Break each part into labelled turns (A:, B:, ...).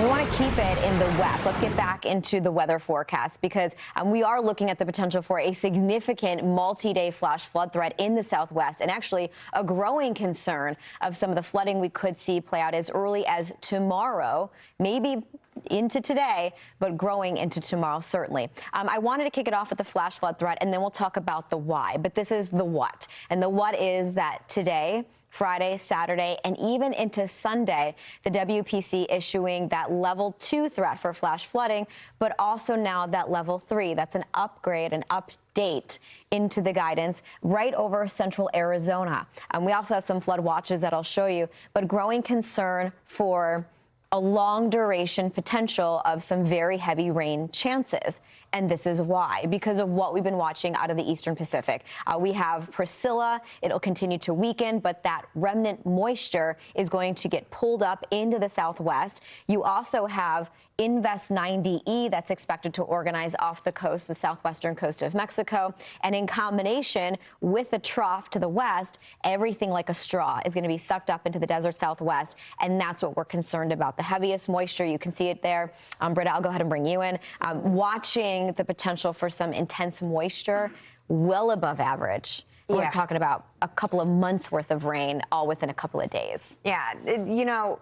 A: And we want to keep it in the west. Let's get back into the weather forecast because we are looking at the potential for a significant multi-day flash flood threat in the southwest, and actually a growing concern of some of the flooding we could see play out as early as tomorrow, maybe into today, but growing into tomorrow, certainly. I wanted to kick it off with the flash flood threat, and then we'll talk about the why. But this is the what. And the what is that today, Friday, Saturday, and even into Sunday, the WPC issuing that level 2 threat for flash flooding, but also now that level 3. That's an upgrade, an update into the guidance right over central Arizona. We also have some flood watches that I'll show you, but growing concern for a long duration potential of some very heavy rain chances. And this is why, because of what we've been watching out of the Eastern Pacific. We have Priscilla. It'll continue to weaken, but that remnant moisture is going to get pulled up into the southwest. You also have Invest 90E that's expected to organize off the coast, the southwestern coast of Mexico. And in combination with the trough to the west, everything like a straw is going to be sucked up into the desert southwest. And that's what we're concerned about. The heaviest moisture, you can see it there. Britta, I'll go ahead and bring you in. Watching the potential for some intense moisture well above average. Yeah. We're talking about a couple of months worth of rain all within a couple of days.
B: Yeah, you know,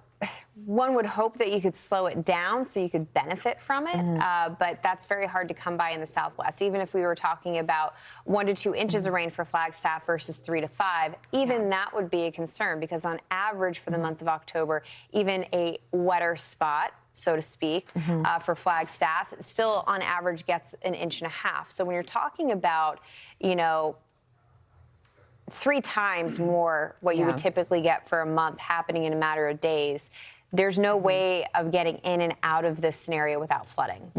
B: one would hope that you could slow it down so you could benefit from it, but that's very hard to come by in the southwest. Even if we were talking about 1 to 2 inches of rain for Flagstaff versus 3 to 5, even that would be a concern, because on average for the month of October, even a wetter spot, so to speak, for Flagstaff, still on average gets 1.5 inches. So when you're talking about, you know, 3 times more what you would typically get for a month happening in a matter of days, there's no way of getting in and out of this scenario without flooding.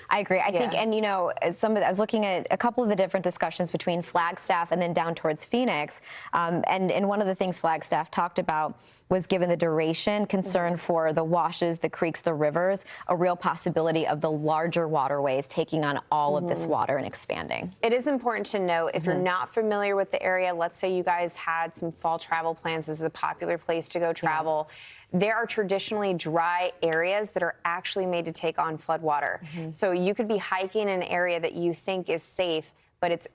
A: I agree. I think, and you know, I was looking at a couple of the different discussions between Flagstaff and then down towards Phoenix. And one of the things Flagstaff talked about was, given the duration, concern for the washes, the creeks, the rivers, a real possibility of the larger waterways taking on all of this water and expanding.
B: It is important to note, if you're not familiar with the area, let's say you guys had some fall travel plans. This is a popular place to go travel. There are traditionally dry areas that are actually made to take on flood water. So you could be hiking in an area that you think is safe, but it's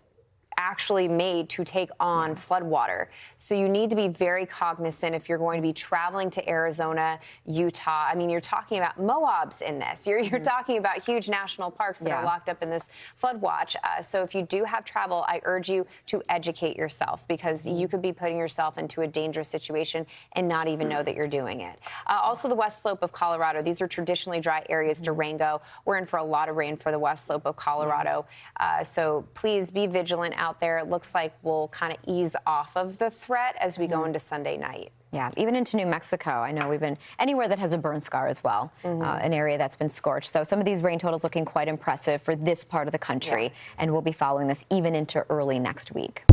B: actually made to take on flood water. So you need to be very cognizant if you're going to be traveling to Arizona, Utah. I mean, you're talking about Moabs in this. You're talking about huge national parks that are locked up in this flood watch. So if you do have travel, I urge you to educate yourself, because you could be putting yourself into a dangerous situation and not even know that you're doing it. Also, the west slope of Colorado. These are traditionally dry areas. Durango. We're in for a lot of rain for the west slope of Colorado. So please be vigilant out there. It looks like we'll kind of ease off of the threat as we go into Sunday night.
A: Yeah, even into New Mexico. I know we've been anywhere that has a burn scar as well, an area that's been scorched. So some of these rain totals looking quite impressive for this part of the country, and we'll be following this even into early next week.